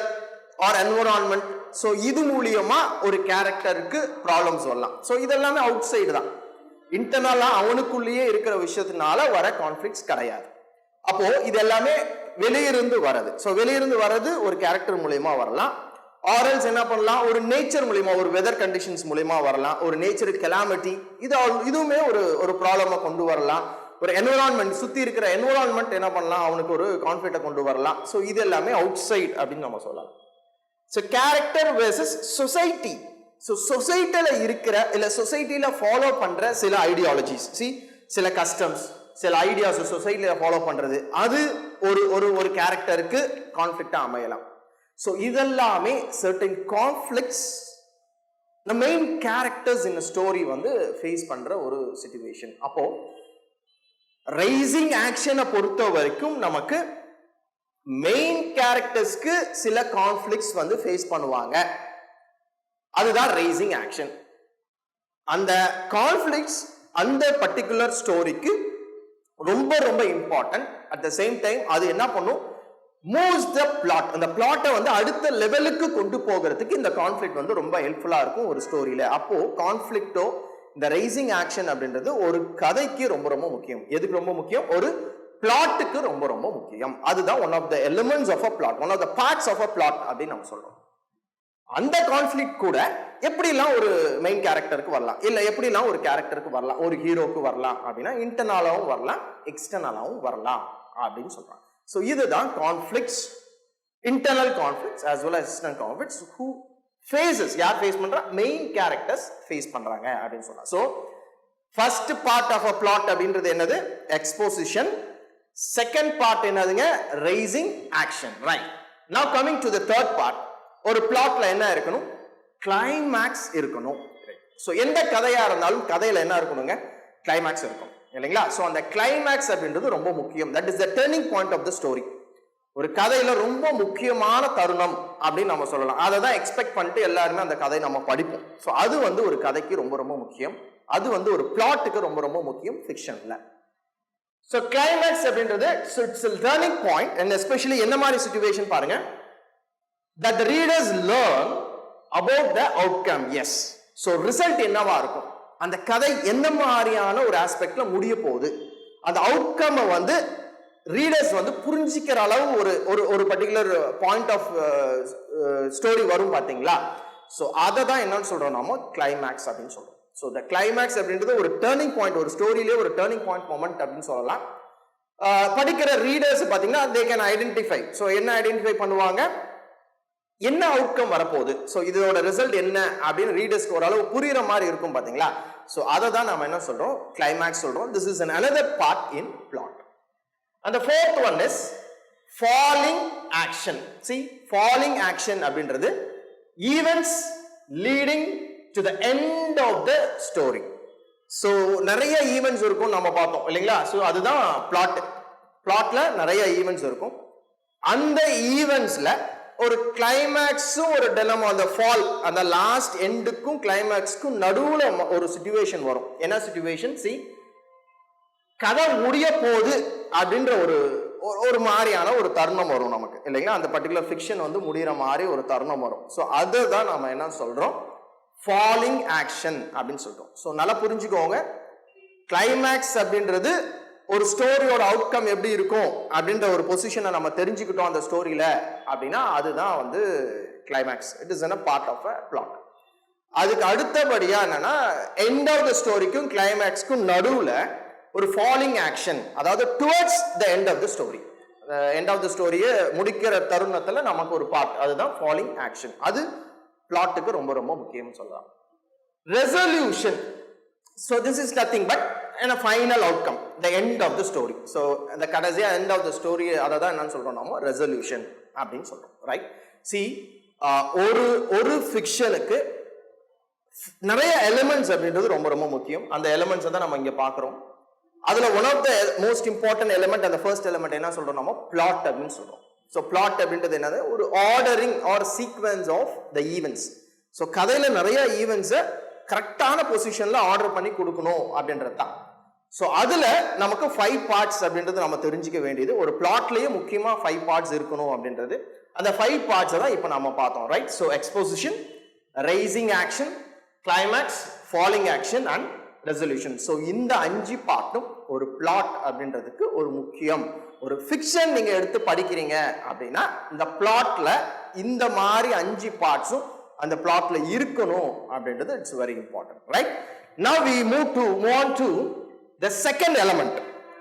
ஆர் என்விரான்மெண்ட், ஸோ இது மூலியமா ஒரு கேரக்டருக்கு ப்ராப்ளம்ஸ் வரலாம். ஸோ இதெல்லாமே அவுட் சைடு தான், இன்டர்னலா அவனுக்குள்ளேயே இருக்கிற விஷயத்தினால வர கான்ஃப்ளிக்ட்ஸ் கிடையாது. அப்போ இது எல்லாமே வெளியிருந்து வரது. ஸோ வெளியிருந்து வரது ஒரு கேரக்டர் மூலியமா வரலாம், ஆரல்ஸ் என்ன பண்ணலாம், ஒரு நேச்சர் மூலியமா, ஒரு வெதர் கண்டிஷன்ஸ் மூலியமா வரலாம், ஒரு நேச்சர் கெலாமிட்டி, இதுவுமே ஒரு ப்ராப்ளமா கொண்டு வரலாம். ஒரு என்விரான்மெண்ட், சுத்தி இருக்கிற என்விரான்மெண்ட் என்ன பண்ணலாம், அவனுக்கு ஒரு கான்ஃப்ளிக்ட்டை கொண்டு வரலாம். ஸோ இது எல்லாமே அவுட் சைட் அப்படின்னு நம்ம சொல்லலாம். So character versus society. So சொசைட்டில இருக்கிற இல்ல சொசைட்டில ஃபாலோ பண்ற சில ஐடியாலஜிஸ், சில கஸ்டம்ஸ், சில ஐடியாஸ் சொசைட்டில ஃபாலோ பண்றது, அது ஒரு கேரக்டருக்கு கான்ஃப்ளிக்ட்டா அமையலாம். ஸோ இதெல்லாமே certain conflicts the main characters in a story வந்து ஃபேஸ் பண்ற ஒரு சிச்சுவேஷன். அப்போ ரைசிங் ஆக்ஷனை பொறுத்த வரைக்கும் நமக்கு மெயின் கேரக்டர்ஸ்க்கு சில கான்ஃப்ளிக்ட்ஸ் வந்து ஃபேஸ் பண்ணுவாங்க, அதுதான் ரைசிங் ஆக்ஷன். அந்த கான்ஃப்ளிக்ட்ஸ் அந்த பர்டிகுலர் ஸ்டோரிக்கு ரொம்ப ரொம்ப important. At the same time அது என்ன பண்ணும், மூவ்ஸ் த பிளாட். அந்த பிளாட்டை வந்து அடுத்த லெவலுக்கு கொண்டு போகிறதுக்கு இந்த கான்ஃப்ளிக்ட் வந்து ரொம்ப ஹெல்ப்ஃபுல்லா இருக்கும் ஒரு ஸ்டோரியில. அப்போ கான்ஃப்ளிக்டோ இந்த ரைசிங் ஆக்ஷன் அப்படின்றது ஒரு கதைக்கு ரொம்ப ரொம்ப முக்கியம். எதுக்கு ரொம்ப முக்கியம், ஒரு பிளாட்டுக்கு ரொம்ப ரொம்ப முக்கியம். அதுதான் one of the elements of a plot, one of the parts of a plot அப்படின்னு நம்ம சொல்றோம். அந்த கான்ஃப்ளிக்ட் கூட எப்படிலாம் ஒரு மெயின் கேரக்டருக்கு வரலாம், இல்ல எப்படிலாம் ஒரு கேரக்டருக்கு வரலாம், ஒரு ஹீரோக்கு வரலாம் அப்படின்னா இன்டர்னலாவும் வரலாம், எக்ஸ்டர்னலாவும் வரலாம் அப்படின்னு சொல்றாங்க. ஸோ இதுதான் conflicts, internal conflicts as well as external conflicts. who faces, யார் ஃபேஸ் பண்றா, மெயின் கேரக்டர்ஸ் ஃபேஸ் பண்றாங்க அப்படின்னு சொல்லலாம். So first part of a plot அப்படின்றது என்னது, எக்ஸ்போசிஷன். செகண்ட் பார்ட் என்னதுங்க, rising action, right. Now coming to the third part. ஒரு பிளாட்ல என்ன இருக்கணும், கிளைமேக்ஸ் இருக்கணும். ஸோ எந்த கதையா இருந்தாலும் கதையில என்ன இருக்கணுங்க, கிளைமேக்ஸ் இருக்கும் இல்லைங்களா. ஸோ அந்த கிளைமேக்ஸ் அப்படின்றது ரொம்ப முக்கியம். That is the turning point of the story. ஒரு கதையில ரொம்ப முக்கியமான தருணம் அப்படின்னு நம்ம சொல்லலாம். அதை தான் எக்ஸ்பெக்ட் பண்ணிட்டு எல்லாருமே அந்த கதையை நம்ம படிப்போம். ஸோ அது வந்து ஒரு கதைக்கு ரொம்ப ரொம்ப முக்கியம், அது வந்து ஒரு பிளாட்டுக்கு ரொம்ப ரொம்ப முக்கியம் ஃபிக்ஷன்ல. ஸோ கிளைமேக்ஸ் அப்படின்றது it's a turning point, and especially என்ன மாதிரி சிச்சுவேஷன் பாருங்க, that the readers learn about the outcome. Yes, so result என்னவா இருக்கும், அந்த கதை எந்த மாதிரியான ஒரு ஆஸ்பெக்ட்ல முடிய போகுது, அந்த அவுட்கம் வந்து ரீடர்ஸ் வந்து புரிஞ்சிக்கிற அளவு ஒரு பர்டிகுலர் பாயிண்ட் ஆஃப் ஸ்டோரி வரும் பாத்தீங்களா. ஸோ அதை தான் என்னன்னு சொல்றோம் நாம கிளைமேக்ஸ் அப்படின்னு சொல்றோம். ஸோ த கிளைமேக்ஸ் அப்படின்றது ஒரு டர்னிங் பாயிண்ட், ஒரு ஸ்டோரியிலே ஒரு டர்னிங் பாயிண்ட் மொமெண்ட் அப்படின்னு சொல்லலாம். படிக்கிற ரீடர்ஸ் பாத்தீங்கன்னா தே கேன் ஐடென்டிஃபை. ஸோ என்ன ஐடென்டிஃபை பண்ணுவாங்க, என்ன அவுட்கம் வரப்போகுது, ஸோ இதோட ரிசல்ட் என்ன அப்படின்னு ரீடர்ஸ்க்கு ஓரளவு புரியுற மாதிரி இருக்கும் பாத்தீங்களா. ஸோ அதை தான் நம்ம என்ன சொல்றோம், கிளைமேக்ஸ் சொல்றோம். This is another part in plot. And the fourth one is falling action. See, falling action அப்படின்றது events leading to the end of the story. So நிறைய ஈவெண்ட்ஸ் இருக்கும் நம்ம பார்த்தோம் இல்லைங்களா. ஸோ அதுதான் பிளாட்ல நிறைய ஈவெண்ட்ஸ் இருக்கும். அந்த ஈவெண்ட்ஸ்ல ஒரு கிளைமேக்ஸும் ஒரு டெலமா, அந்த ஃபால், அந்த லாஸ்ட் எண்டுக்கும் கிளைமேக்ஸ்க்கும் நடுவுல ஒரு சிச்சுவேஷன் வரும். என்ன சிச்சுவேஷன்? சி, கதை முடிய போகுது அப்படின்ற ஒரு மாதிரியான ஒரு தருணம் வரும் நமக்கு இல்லைங்களா. அந்த பர்டிகுலர் ஃபிக்ஷன் வந்து முடிகிற மாதிரி ஒரு தருணம் வரும். ஸோ அதை தான் நம்ம என்ன சொல்றோம், ஃபாலிங் ஆக்ஷன் அப்படின்னு சொல்றோம். ஸோ நல்லா புரிஞ்சுக்கோங்க, கிளைமேக்ஸ் அப்படின்றது ஒரு ஸ்டோரியோட அவுட்கம் எப்படி இருக்கும் அப்படின்ற ஒரு பொசிஷனை நம்ம தெரிஞ்சுக்கிட்டோம் அந்த ஸ்டோரியில அப்படின்னா அதுதான் வந்து climax. It is a part of a plot. அதுக்கு அடுத்தபடியா என்னன்னா, எண்ட் ஆஃப் த ஸ்டோரிக்கும் கிளைமேக்ஸ்க்கும் நடுவுல ஒரு ஃபாலிங் ஆக்ஷன், அதாவது towards the end of the story, end of the ஸ்டோரியை முடிக்கிற தருணத்துல நமக்கு ஒரு பார்ட், அதுதான் ஃபாலிங் ஆக்ஷன். அது பிளாட்டுக்கு ரொம்ப ரொம்ப முக்கியம் சொல்லலாம். Resolution, so this is nothing but a final outcome, the end of the story. So the கடைசியா end of the story, அதை தான் என்னன்னு சொல்றோம் நாம ரெசல்யூஷன் அப்படின்னு சொல்றோம், ரைட்? சி, ஒரு ஃபிக்ஷனுக்கு நிறைய எலிமெண்ட்ஸ் அப்படின்றது ரொம்ப ரொம்ப முக்கியம். அந்த எலிமெண்ட்ஸ் தான் நம்ம இங்க பாக்குறோம். அதுல one of the most important element, அந்த ஃபர்ஸ்ட் எலிமெண்ட் என்ன சொல்றோம் நம்ம, பிளாட் அப்படின்னு சொல்றோம். ஸோ பிளாட் அப்படின்றது என்னது, ஒரு ordering or sequence of the events. So கதையில நிறைய ஈவெண்ட்ஸை கரெக்டான பொசிஷன்ல ஆர்டர் பண்ணி கொடுக்கணும் அப்படின்றது தான். ஸோ அதுல நமக்கு 5 பார்ட்ஸ் அப்படின்றது நம்ம தெரிஞ்சுக்க வேண்டியது. ஒரு பிளாட்லயே முக்கியமா 5 பார்ட்ஸ் இருக்கணும் அப்படின்றது. அந்த 5 பார்ட்ஸ் தான் இப்போ நம்ம பார்த்தோம், right? So exposition, rising action, climax, falling action and resolution. So இந்த 5 பார்ட்டும் ஒரு பிளாட் அப்படின்றதுக்கு ஒரு முக்கியம். ஒரு ஃபிக்ஷன் நீங்க எடுத்து படிக்கிறீங்க அப்படின்னா இந்த பிளாட்ல இந்த மாதிரி 5 பார்ட்ஸும் அந்த பிளாட்ல இருக்கணும் அப்படின்றது இட்ஸ் வெரி இம்பார்ட்டன்ட், ரைட்? நவ we move on to the second element.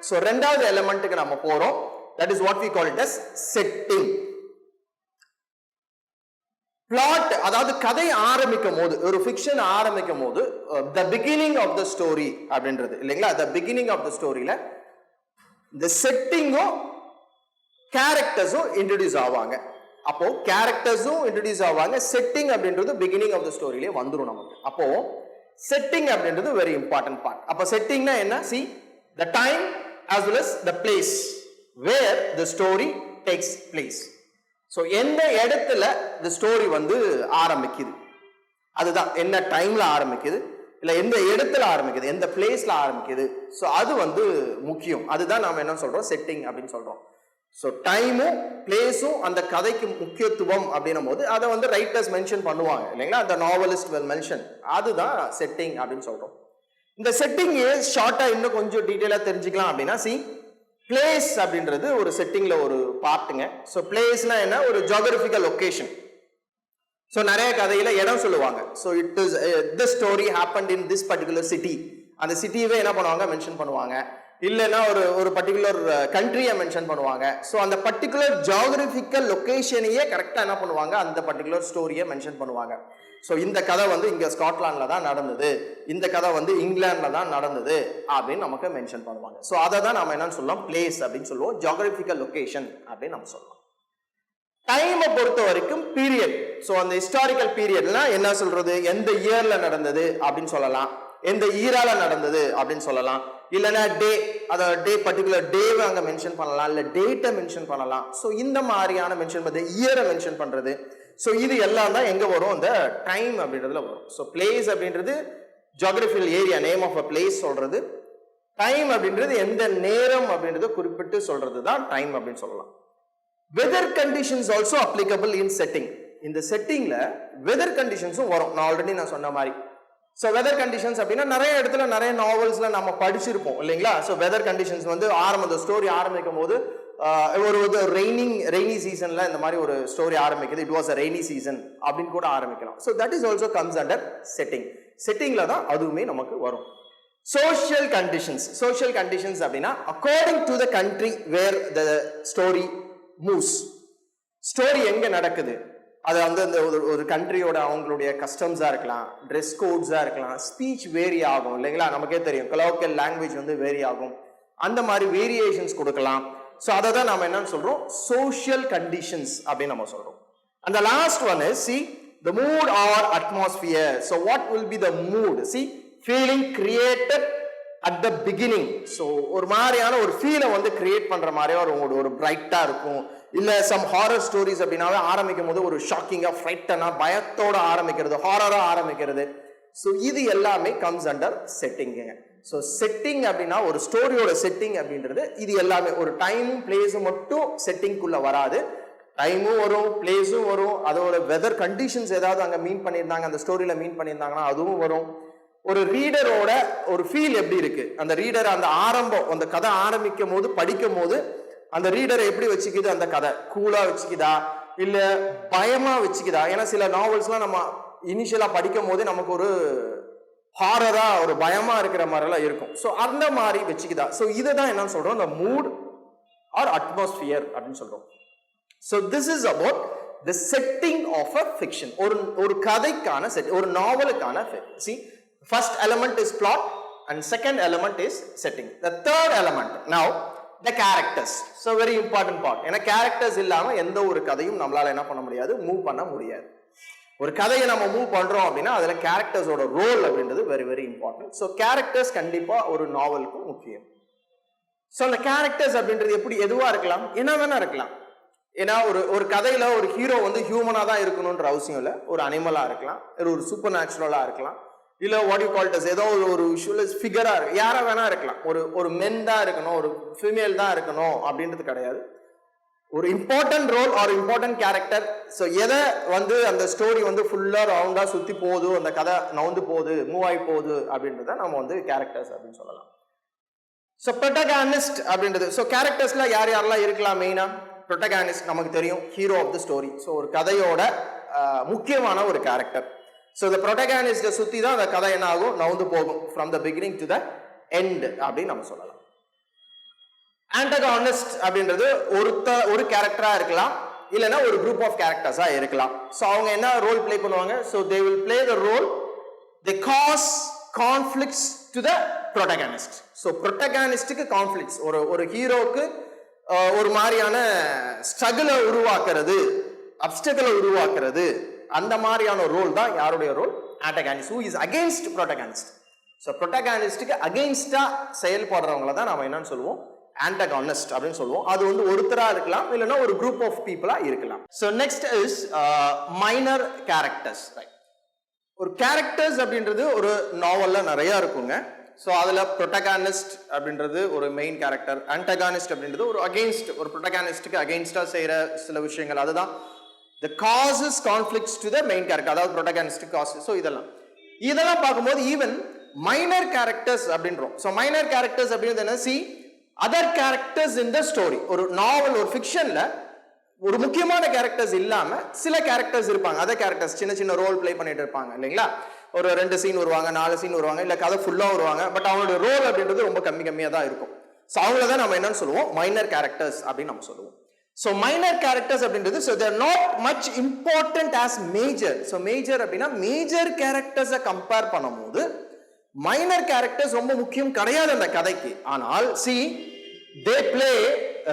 So ரெண்டாவது எலிமெண்ட்டுக்கு நம்ம போறோம். that is what we call it as setting. Plot, அதாவது கதை ஆரம்பிக்கும் போது, ஒரு ஃபிக்ஷன் ஆரம்பிக்கும் போது the beginning of the story அப்படின்றது இல்லைங்களா, the beginning of the storyல இந்த செட்டிங்கும் கேரக்டர்ஸும் இன்ட்ரோடியூஸ் ஆவாங்க. அப்போ கேரக்டர்ஸும் இன்ட்ரோடியூஸ் ஆவாங்க, செட்டிங் அப்படின்றது பிகினிங் ஆஃப் த ஸ்டோரியிலே வந்துடும் நமக்கு. அப்போ செட்டிங் அப்படின்றது வெரி இம்பார்ட்டன்ட் பார்ட். அப்போ செட்டிங்னா என்ன? C, the time as well as the place where the story takes place. So எந்த இடத்துல இந்த ஸ்டோரி வந்து ஆரம்பிக்குது, அதுதான் என்ன டைம்ல ஆரம்பிக்குது, இல்லை எந்த இடத்துல ஆரம்பிக்குது, எந்த பிளேஸ்ல ஆரம்பிக்குது. ஸோ அது வந்து முக்கியம். அதுதான் நாம என்ன சொல்றோம், செட்டிங் அப்படின்னு சொல்றோம். ஸோ டைமும் பிளேஸும் அந்த கதைக்கு முக்கியத்துவம் அப்படின்னும் போது அதை வந்து ரைட்டர்ஸ் மென்ஷன் பண்ணுவாங்க இல்லைங்களா, அந்த நாவலிஸ்ட் வில் மென்ஷன். அதுதான் செட்டிங் அப்படின்னு சொல்றோம். இந்த செட்டிங் ஷார்ட்டா இன்னும் கொஞ்சம் டீட்டெயிலா தெரிஞ்சுக்கலாம் அப்படின்னா, சி, பிளேஸ் அப்படின்றது ஒரு செட்டிங்ல ஒரு பார்ட்டுங்க. ஸோ பிளேஸ்னா என்ன, ஒரு ஜியோகிராபிக்கல் லொகேஷன். ஸோ நிறைய கதையில இடம் சொல்லுவாங்க. So it is this story happened in this particular city. அந்த சிட்டியவே என்ன பண்ணுவாங்க, மென்ஷன் பண்ணுவாங்க. இல்லைன்னா ஒரு பர்டிகுலர் கண்ட்ரியை மென்ஷன் பண்ணுவாங்க. ஸோ அந்த பர்டிகுலர் ஜியோகிராபிக்கல் லொகேஷனையே கரெக்டாக என்ன பண்ணுவாங்க, அந்த பர்டிகுலர் ஸ்டோரியை மென்ஷன் பண்ணுவாங்க. ஸோ இந்த கதை வந்து இங்கே ஸ்காட்லாண்டில் தான் நடந்தது, இந்த கதை வந்து இங்கிலாண்டில் தான் நடந்தது அப்படின்னு நமக்கு மென்ஷன் பண்ணுவாங்க. ஸோ அதை தான் நம்ம என்னன்னு சொல்லலாம், பிளேஸ் அப்படின்னு சொல்லுவோம், ஜியோகிராபிக்கல் லொகேஷன் அப்படின்னு நம்ம சொல்லலாம். டைமை பொறுத்த வரைக்கும் பீரியட். ஸோ அந்த ஹிஸ்டாரிக்கல் பீரியட்னா என்ன சொல்றது, எந்த இயர்ல நடந்தது அப்படின்னு சொல்லலாம், எந்த ஈரால நடந்தது அப்படின்னு சொல்லலாம், இல்லைன்னா டே, அதை டே பர்டிகுலர் டேவை அங்கே மென்ஷன் பண்ணலாம், இல்லை டேட்டை மென்ஷன் பண்ணலாம். ஸோ இந்த மாதிரியான மென்ஷன் பண்ணுறது, இயரை மென்ஷன் பண்ணுறது. ஸோ இது எல்லாம் தான் எங்கே வரும், அந்த டைம் அப்படின்றதுல வரும். ஸோ பிளேஸ் அப்படின்றது geographical area, name of a place சொல்றது. டைம் அப்படின்றது எந்த நேரம் அப்படின்றத குறிப்பிட்டு சொல்றது தான் டைம் அப்படின்னு சொல்லலாம். Weather conditions also applicable in setting. இந்த செட்டிங்ல வெதர் கண்டிஷன்ஸும் வரும். நான் ஆல்ரெடி நான் சொன்ன மாதிரி. ஸோ வெதர் கண்டிஷன்ஸ் அப்படின்னா நிறைய இடத்துல நிறைய நாவல்ஸ்ல நம்ம படிச்சிருப்போம் இல்லைங்களா. ஸோ வெதர் கண்டிஷன்ஸ் வந்து அந்த ஸ்டோரி ஆரம்பிக்கும் போது ஒரு ரெய்னி சீசன்ல இந்த மாதிரி ஒரு ஸ்டோரி ஆரம்பிக்குது, it was a rainy season அப்படின்னு கூட ஆரம்பிக்கலாம். So that is also comes under setting. செட்டிங்ல தான் அதுவுமே நமக்கு வரும். சோஷியல் கண்டிஷன்ஸ் அப்படின்னா according to the country where the story moves. Story எங்க நடக்குது அது வந்து அந்த ஒரு கண்ட்ரியோட அவங்களுடைய கஸ்டம்ஸாக இருக்கலாம், ட்ரெஸ் கோட்ஸாக இருக்கலாம், ஸ்பீச் வேரி ஆகும் இல்லைங்களா, நமக்கே தெரியும் கொலோக்கியல் லாங்குவேஜ் வந்து வேரி ஆகும், அந்த மாதிரி வேரியேஷன்ஸ் கொடுக்கலாம். ஸோ அதை தான் நம்ம என்னன்னு சொல்கிறோம், சோஷியல் கண்டிஷன்ஸ் அப்படின்னு நம்ம சொல்கிறோம். And the last one is, see, the mood or atmosphere. So what will be the mood? See, feeling created at the beginning. So ஒரு மாதிரியான ஒரு ஃபீலை வந்து கிரியேட் பண்ற மாதிரியே ஒரு பிரைட்டா இருக்கும். இல்ல சம் ஹாரர் ஸ்டோரிஸ் அப்படின்னாவே ஆரம்பிக்கும் போது ஒரு ஷாக்கிங்கா, ஃப்ரைட்டனா, பயத்தோட ஆரம்பிக்கிறது, ஹாரரா ஆரம்பிக்கிறது. ஸோ இது எல்லாமே கம்ஸ் அண்டர் செட்டிங்குங்க. ஸோ செட்டிங் அப்படின்னா ஒரு ஸ்டோரியோட செட்டிங் அப்படின்றது இது எல்லாமே ஒரு டைமும் பிளேஸும் மட்டும் செட்டிங்குள்ள வராது. டைமும் வரும், பிளேஸும் வரும், அதோட வெதர் கண்டிஷன்ஸ் ஏதாவது அங்கே மீன் பண்ணியிருந்தாங்க, அந்த ஸ்டோரியில் மீன் பண்ணியிருந்தாங்கன்னா அதுவும் வரும். ஒரு ரீடரோட ஒரு ஃபீல் எப்படி இருக்கு, அந்த ரீடர் அந்த ஆரம்பம், அந்த கதை ஆரம்பிக்கும் போது படிக்கும் போது அந்த ரீடரை எப்படி வச்சுக்குது, அந்த கதை கூலா வச்சுக்குதா இல்ல பயமா வச்சுக்குதா. ஏன்னா சில நாவல்ஸ்லாம் நம்ம இனிஷியலா படிக்கும் போது நமக்கு ஒரு ஹாரரா ஒரு பயமா இருக்கிற மாதிரிலாம் இருக்கும். ஸோ அந்த மாதிரி வச்சுக்குதா. ஸோ இதை தான் என்னன்னு சொல்றோம், இந்த மூட் ஆர் அட்மாஸ்பியர் அப்படின்னு சொல்றோம். So this is about the setting of a fiction. ஒரு கதைக்கான செட், ஒரு நாவலுக்கான see, first element is plot and second element is setting. The third element now the characters. So very important part. ஏன்னா characters இல்லாம எந்த ஒரு கதையும் நம்மளால என்ன பண்ண முடியாது, மூவ் பண்ண முடியாது. ஒரு கதையை நம்ம மூவ் பண்றோம் அப்படின்னா அதுல கேரக்டர்ஸோட ரோல் அப்படின்றது very very important. So characters கண்டிப்பா ஒரு நாவலுக்கு முக்கியம். ஸோ அந்த கேரக்டர்ஸ் அப்படின்றது எப்படி எதுவா இருக்கலாம், என்ன வேணா இருக்கலாம். ஏன்னா ஒரு கதையில ஒரு ஹீரோ வந்து ஹியூமனா தான் இருக்கணும்ன்ற அவசியம் இல்லை. ஒரு அனிமலா இருக்கலாம், ஒரு சூப்பர் நேச்சுரலா இருக்கலாம், இல்ல வாட் யூ கால் இட் ஏதோ ஒரு விஷுவலைஸ் ஃபிகரா இருக்கு, யாரா வேணா இருக்கலாம். ஒரு மென் தான் இருக்கணும், ஒரு ஃபீமேல் தான் இருக்கணும் அப்படின்றது கிடையாது. ஒரு important role or important character. So எதை வந்து அந்த ஸ்டோரி வந்து ஃபுல்லா ரவுண்டா சுத்தி போகுது, அந்த கதை நவுந்து போகுது, மூவ் ஆகி போகுது அப்படின்றத நம்ம வந்து கேரக்டர்ஸ் அப்படின்னு சொல்லலாம். ஸோ ப்ரொட்டகானிஸ்ட் அப்படின்றது, ஸோ கேரக்டர்ஸ்ல யார் யாரெல்லாம் இருக்கலாம் மெயினா. ப்ரொட்டகானிஸ்ட் நமக்கு தெரியும், hero of the story. So ஒரு கதையோட முக்கியமான ஒரு கேரக்டர். ஸோ இந்த ப்ரொட்டகானிஸ்ட சுத்தி தான் அந்த கதை என்ன ஆகும், நவுந்து போகும், from the beginning to the end அப்படின்னு நம்ம சொல்லலாம். ஆன்டகானிஸ்ட் அப்படின்றது ஒரு கேரக்டரா இருக்கலாம், இல்லைன்னா ஒரு குரூப் ஆஃப் கேரக்டர்ஸா இருக்கலாம். ஸோ அவங்க என்ன ரோல் பிளே பண்ணுவாங்க, so they will play the role, they cause conflicts to the protagonist. So ப்ரொட்டகானிஸ்டுக்கு கான்ஃப்ளிக்ட்ஸ், ஒரு ஹீரோக்கு ஒரு மாதிரியான ஸ்ட்ரகிளை உருவாக்குறது, அப்டக்கிளை உருவாக்குறது, அந்த மாதிரியான ரோல் தான் யாருடைய role, antagonist, who is against protagonist. So ப்ரொட்டகானிஸ்டுக்கு அகைன்ஸ்டா செயல்படுறவங்கள தான் நம்ம என்னன்னு சொல்லுவோம், ஆன்டகானிஸ்ட் அப்படின்னு சொல்லுவோம். அது வந்து ஒருத்தரா இருக்கலாம், இல்லைன்னா ஒரு குரூப் ஆஃப் பீப்புளா இருக்கலாம். So next is minor characters. ஒரு கேரக்டர்ஸ் அப்படின்றது ஒரு நாவல்ல நிறைய இருக்குங்க. ஸோ அதில் ப்ரொட்டகானிஸ்ட் அப்படின்றது ஒரு மெயின் கேரக்டர், ஆன்டகானிஸ்ட் அப்படின்றது ஒரு அகெயின்ஸ்ட், ஒரு ப்ரொட்டகானிஸ்டுக்கு அகெயின்ஸ்டாக செய்கிற சில விஷயங்கள், அதுதான் the causes conflicts to the main character, அதாவது ப்ரொட்டகானிஸ்டுக்கு காசஸ். ஸோ இதெல்லாம் பார்க்கும்போது ஈவன் மைனர் கேரக்டர்ஸ் அப்படின்றோம். ஸோ மைனர் கேரக்டர்ஸ் அப்படின்றது என்ன, see other characters in the story. ஒரு நாவல், ஒரு ஃபிக்ஷன்ல ஒரு முக்கியமான கேரக்டர்ஸ் இல்லாம சில கேரக்டர்ஸ் இருப்பாங்க, அதர் கேரக்டர்ஸ் சின்ன சின்ன ரோல் பிளே பண்ணிட்டு இருப்பாங்க இல்லைங்களா. ஒரு 2 சீன் வருவாங்க, 4 சீன் வருவாங்க, இல்ல கதை ஃபுல்லா வருவாங்க, பட் அவங்களோட ரோல் அப்படின்றது ரொம்ப கம்மியா தான் இருக்கும். ஸோ அவங்கள தான் நம்ம என்னன்னு சொல்லுவோம், மைனர் கேரக்டர்ஸ் அப்படின்னு நம்ம சொல்லுவோம். ஸோ மைனர் கேரக்டர்ஸ் அப்படின்றது, so there not much important as major. So major அப்படின்னா மேஜர் கேரக்டர்ஸை கம்பேர் பண்ணும்போது மைனர் கேரக்டர்ஸ் ரொம்ப முக்கியம் கிடையாது அந்த கதைக்கு. ஆனால் see, they play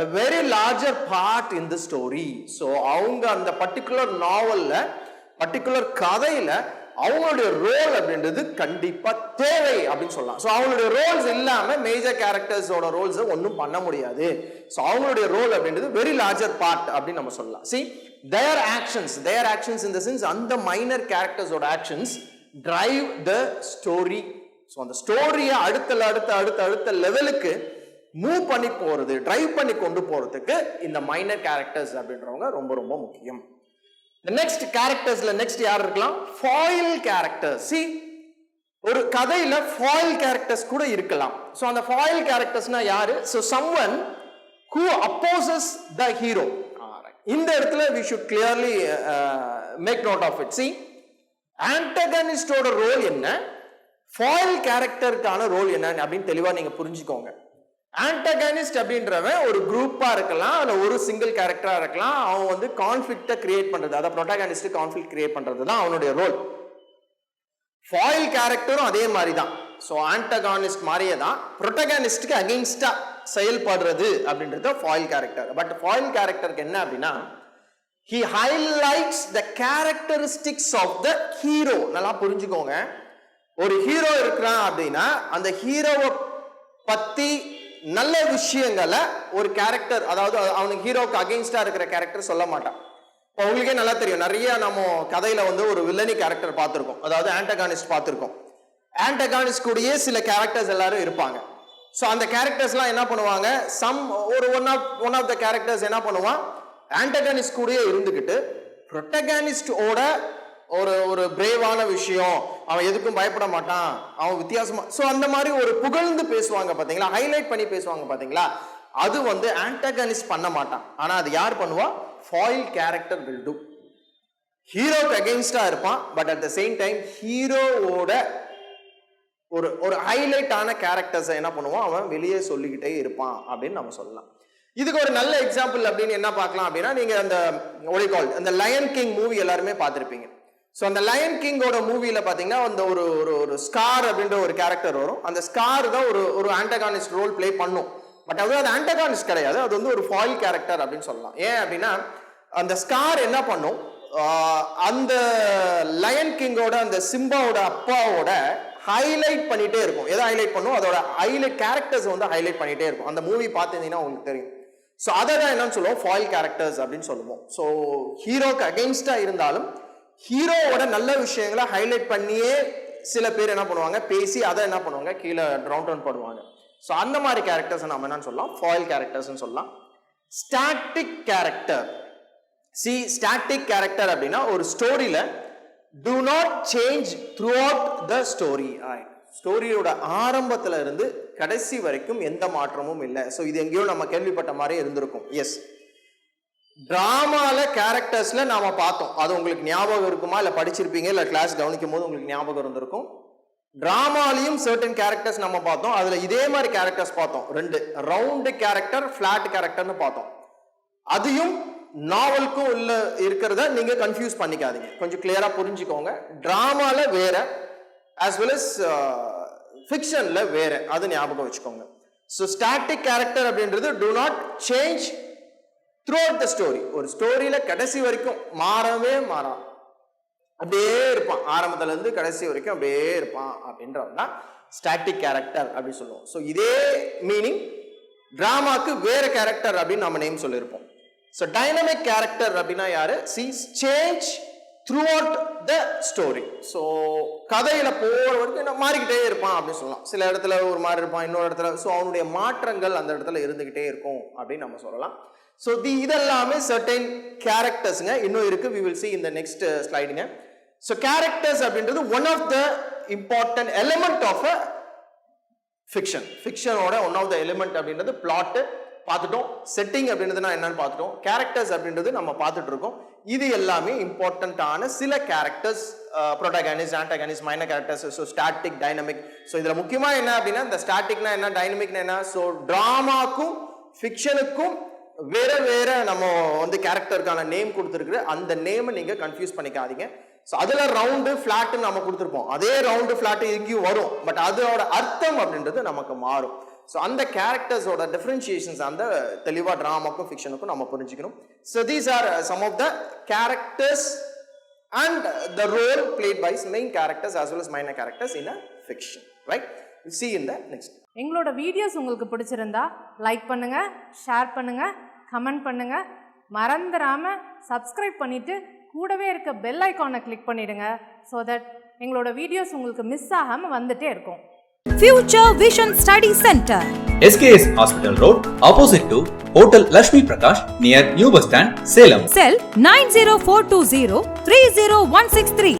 a very larger part in the story. So அவங்க அந்த பர்டிகுலர் நாவல்ல, பர்டிகுலர் கதையில அவங்களுடைய ரோல் அப்படின்றது கண்டிப்பா தேவை அப்படின்னு சொல்லலாம். ஸோ அவங்களுடைய ரோல்ஸ் இல்லாம மேஜர் கேரக்டர்ஸோட ரோல்ஸ் ஒன்றும் பண்ண முடியாது. ஸோ அவங்களுடைய ரோல் அப்படின்றது வெரி லார்ஜர் பார்ட் அப்படின்னு நம்ம சொல்லலாம். see, their actions in the sense அந்த மைனர் கேரக்டர்ஸோட actions drive the story. So அந்த ஸ்டோரியை அடுத்த லெவலுக்கு மூவ் பண்ணி போறது, டிரைவ் பண்ணி கொண்டு போறதுக்கு இந்த மைனர் கேரக்டர்ஸ் அப்படின்றவங்க ரொம்ப ரொம்ப முக்கியம். நெக்ஸ்ட் கேரக்டர்ஸ்ல நெக்ஸ்ட் யார் இருக்கலாம், ஃபாயில் கேரக்டர்ஸ். see, ஒரு கதையில ஃபாயில் கேரக்டர்ஸ் கூட இருக்கலாம். ஸோ அந்த ஃபாயில் கேரக்டர்ஸ்னா யாரு, so someone who opposes the hero. இந்த இடத்துல we should clearly make note of it. see, ஆன்டகனிஸ்டோட ரோல் என்ன, ஃபாயில் கேரக்டருக்கான ரோல் என்ன அப்படின்னு தெளிவா நீங்க புரிஞ்சுக்கோங்க. ஆன்டகனிஸ்ட் அப்படின்றவன் ஒரு குரூப்பா இருக்கலாம், அல்ல ஒரு சிங்கிள் கேரக்டரா இருக்கலாம். அவன் வந்து கான்ஃபிளிக்ட கிரியேட் பண்றது, அதாவது ப்ரோட்டகனிஸ்ட் கான்ஃபிளிக்ட் கிரியேட் பண்றது தான் அவனுடைய ரோல். ஃபாயில் கேரக்டரும் அதே மாதிரி தான். ஸோ ஆன்டகானிஸ்ட் மாதிரியே தான் ப்ரோட்டகனிஸ்டுக்கு அகெயின்ஸ்டா செயல்படுறது அப்படின்றது ஃபாயில் கேரக்டர். பட் ஃபாயில் கேரக்டருக்கு என்ன அப்படின்னா, he highlights the characteristics of the hero. நல்லா புரிஞ்சுக்கோங்க, ஒரு ஹீரோ இருக்கிறான் அப்படின்னா அந்த ஹீரோவை பத்தி நல்ல விஷயங்களை ஒரு கேரக்டர், அதாவது அவனுக்கு ஹீரோக்கு அகெயின்ஸ்டா இருக்கிற கேரக்டர் சொல்ல மாட்டான். இப்போ உங்களுக்கே நல்லா தெரியும், நிறைய நம்ம கதையில வந்து ஒரு வில்லனி கேரக்டர் பார்த்துருக்கோம், அதாவது ஆன்டகானிஸ்ட் பார்த்துருக்கோம். ஆன்டகானிஸ்ட் கூடயே சில கேரக்டர்ஸ் எல்லாரும் இருப்பாங்க. ஸோ அந்த கேரக்டர்ஸ்லாம் என்ன பண்ணுவாங்க, ஒன் ஆஃப் த கேரக்டர்ஸ் என்ன பண்ணுவான், ஆன்டகானிஸ்ட் கூடயே இருந்துக்கிட்டு ப்ரோட்டகானிஸ்டோட ஒரு பிரேவான விஷயம், அவன் எதுக்கும் பயப்பட மாட்டான், அவன் வித்தியாசமா, ஸோ அந்த மாதிரி ஒரு புகழ்ந்து பேசுவாங்க பாத்தீங்களா, ஹைலைட் பண்ணி பேசுவாங்க பாத்தீங்களா, அது வந்து ஆன்டகானிஸ்ட் பண்ண மாட்டான். ஆனா அது யார் பண்ணுவா, ஃபாயில் கேரக்டர் வில் டு. ஹீரோக்கு அகெயின்ஸ்டா இருப்பான், but at the same time ஹீரோவோட ஒரு ஹைலைட் ஆன கேரக்டர்ஸை என்ன பண்ணுவான், அவன் வெளியே சொல்லிக்கிட்டே இருப்பான் அப்படின்னு நம்ம சொல்லலாம். இதுக்கு ஒரு நல்ல எக்ஸாம்பிள் அப்படின்னு என்ன பார்க்கலாம் அப்படின்னா, நீங்க அந்த அந்த லயன் கிங் மூவி எல்லாருமே பார்த்திருப்பீங்க. ஸோ அந்த லயன் கிங்கோட மூவியில பாத்தீங்கன்னா அந்த ஒரு ஸ்கார் அப்படின்ற ஒரு கேரக்டர் வரும். அந்த ஸ்கார் தான் ஒரு ஆன்டகானிஸ்ட் ரோல் பிளே பண்ணும். பட் அது ஆன்டகானிஸ்ட் கிடையாது, அது வந்து ஒரு ஃபாயில் கேரக்டர் அப்படின்னு சொல்லலாம். ஏன் அப்படின்னா அந்த ஸ்கார் என்ன பண்ணும், அந்த லயன் கிங்கோட அந்த சிம்பாவோட அப்பாவோட ஹைலைட் பண்ணிட்டே இருக்கும். எதை ஹைலைட் பண்ணும், அதோட ஹைலைட் கேரக்டர்ஸ் வந்து ஹைலைட் பண்ணிட்டே இருக்கும். அந்த மூவி பார்த்துருந்தீங்கன்னா உங்களுக்கு தெரியும். ஸோ அதை தான் என்னன்னு சொல்லுவோம், ஃபாயில் கேரக்டர்ஸ் அப்படின்னு சொல்லுவோம். ஸோ ஹீரோக்கு அகெயின்ஸ்டா இருந்தாலும் ஹீரோவோட நல்ல விஷயங்களை ஹைலைட் பண்ணியே சில பேர் என்ன பண்ணுவாங்க, பேசி அதை என்ன பண்ணுவாங்க, கீழே ட்ரவுன் டவுன் பண்ணுவாங்க. ஸோ அந்த மாதிரி கேரக்டர்ஸ் நம்ம என்னன்னு சொல்லலாம், ஃபாயில் கேரக்டர்ஸ் சொல்லலாம். Static character. ஸ்டாட்டிக் கேரக்டர் அப்படின்னா ஒரு ஸ்டோரியில do not change throughout the story. ஸ்டோரியோட ஆரம்பத்துல இருந்து கடைசி வரைக்கும் எந்த மாற்றமும் இல்லை. ஸோ இது எங்கேயோ நம்ம கேள்விப்பட்ட மாதிரி இருந்திருக்கும். எஸ், டிராமால கேரக்டர்ஸ்ல நாம பார்த்தோம், அது உங்களுக்கு ஞாபகம் இருக்குமா, இல்ல படிச்சிருப்பீங்க, இல்ல கிளாஸ் கவனிக்கும் போது உங்களுக்கு ஞாபகம் இருந்திருக்கும். டிராமாலையும் சர்டன் கேரக்டர்ஸ் நம்ம பார்த்தோம். அதுல இதே மாதிரி கேரக்டர்ஸ் பார்த்தோம், ரெண்டு, ரவுண்டு கேரக்டர், பிளாட் கேரக்டர்னு பார்த்தோம். அதையும் நாவலுக்கும் உள்ள இருக்கிறத நீங்க கன்ஃபியூஸ் பண்ணிக்காதீங்க, கொஞ்சம் கிளியரா புரிஞ்சுக்கோங்க. டிராமால வேற, as well as ஃபிக்ஷன்ல வேற, அது ஞாபகம் வச்சுக்கோங்க. ஸோ ஸ்டாட்டிக் கேரக்டர் அப்படின்றது do not change throughout the story. ஒரு ஸ்டோரியில கடைசி வரைக்கும் மாறவே மாறான், அப்படியே இருப்பான், ஆரம்பத்துல இருந்து கடைசி வரைக்கும் அப்படியே இருப்பான் அப்படின்றவங்க ஸ்டாட்டிக் கேரக்டர் அப்படி சொல்லுவோம். ஸோ இதே மீனிங் டிராமாக்கு வேற கேரக்டர் அப்படின்னு நம்ம நேம் சொல்லியிருப்போம். ஸோ டைனமிக் கேரக்டர் அப்படின்னா யாரு, சேஞ்ச் த்ரூஅவுட் த ஸ்டோரி. ஸோ கதையில போற வரைக்கும் மாறிக்கிட்டே இருப்பான் அப்படின்னு சொல்லலாம். சில இடத்துல ஒரு மாதிரி இருப்பான், இன்னொரு இடத்துல, ஸோ அவனுடைய மாற்றங்கள் அந்த இடத்துல இருந்துகிட்டே இருக்கும் அப்படின்னு நம்ம சொல்லலாம். ஸோ இதெல்லாமே சர்டன் கேரக்டர்ஸ்ங்க. இன்னும் இருக்கு, we will see in the next ஸ்லைடுங்க. ஸோ கேரக்டர்ஸ் அப்படின்றது one of the important element of a fiction. ஃபிக்ஷனோட ஒன் ஆஃப் த எலிமெண்ட் அப்படின்றது பிளாட் பார்த்துட்டோம், செட்டிங் அப்படின்றதுனா என்னன்னு பார்த்துட்டோம், கேரக்டர்ஸ் அப்படின்றது நம்ம பார்த்துட்டு இருக்கோம். இது எல்லாமே இம்பார்ட்டன்டான சில characters, protagonist, antagonist, minor characters. So static, dynamic. So இதுல முக்கியமா என்ன அப்படின்னா, இந்த ஸ்டாட்டிக்னா என்ன, டைனமிக்னா என்ன. ஸோ டிராமாக்கும் ஃபிக்ஷனுக்கும் வேற வேற நம்ம வந்து கேரக்டருக்கான நேம் கொடுத்துருக்கு. அந்த நேமை நீங்க கன்ஃபியூஸ் பண்ணிக்காதீங்க. ஸோ அதுல ரவுண்டு ஃபிளாட் நம்ம கொடுத்துருப்போம், அதே ரவுண்டு ஃபிளாட் இங்கேயும் வரும், பட் அதோட அர்த்தம் அப்படின்றது நமக்கு மாறும். ஸோ அந்த கேரக்டர்ஸோட டிஃபரன்ஷியேஷன்ஸ் அந்த தெளிவாக ட்ராமாக்கும் ஃபிக்ஷனுக்கும் நம்ம புரிஞ்சுக்கணும். So these are some of the characters and the role played by main characters as well as minor characters in a fiction. Right? We'll see in the next. எங்களோட வீடியோஸ் உங்களுக்கு பிடிச்சிருந்தா லைக் பண்ணுங்க, ஷேர் பண்ணுங்க, comment பண்ணுங்க, மறந்துடாம subscribe பண்ணிட்டு கூடவே இருக்க பெல் ஐகானை கிளிக் பண்ணிடுங்க. ஸோ தட் எங்களோட வீடியோஸ் உங்களுக்கு மிஸ் ஆகாமல் வந்துட்டே இருக்கும். Future Vision Study Center, SKS Hospital Road, opposite to Hotel Lakshmi Prakash, near New Bus Stand, Salem. Cell 90420 30163.